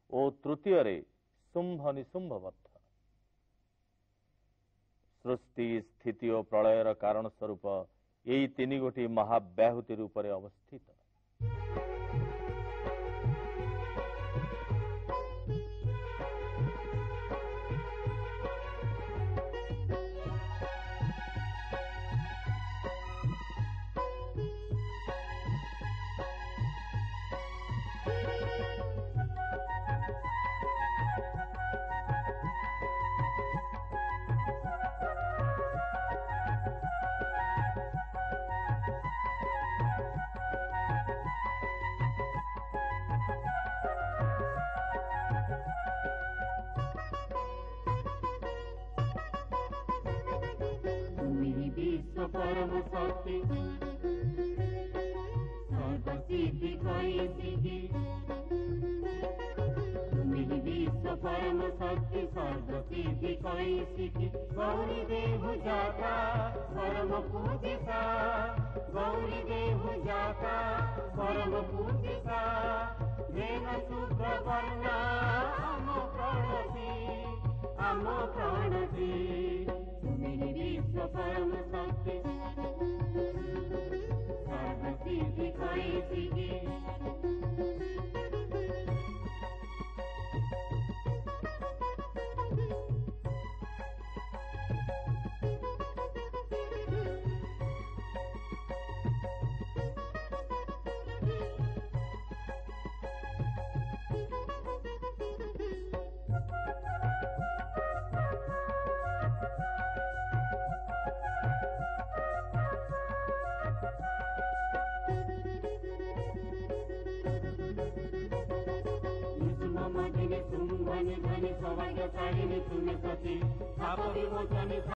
और तृतीय शुंभ निशुंभ बद्ध। सृष्टि स्थिति और प्रलयर कारण स्वरूप यही तीन गोटी महाव्याहुति रूप अवस्थित। परम शक्ति सर्वसिद्धि कैसिकी, तुम्हें विश्व परम शक्ति सर्वसिद्धि कैसिकी। गौरी देहु जाता परम पूजिता, गौरी देहु जाता परम पूजिता। देव शुभ्र वर्णा आम प्रणति, तुम्हें विश्व परम शक्ति सर्वसिद्धि कैसिकी। धनी सौभाग्यशालिनी तुम्हें सती, शाप विमोचनी।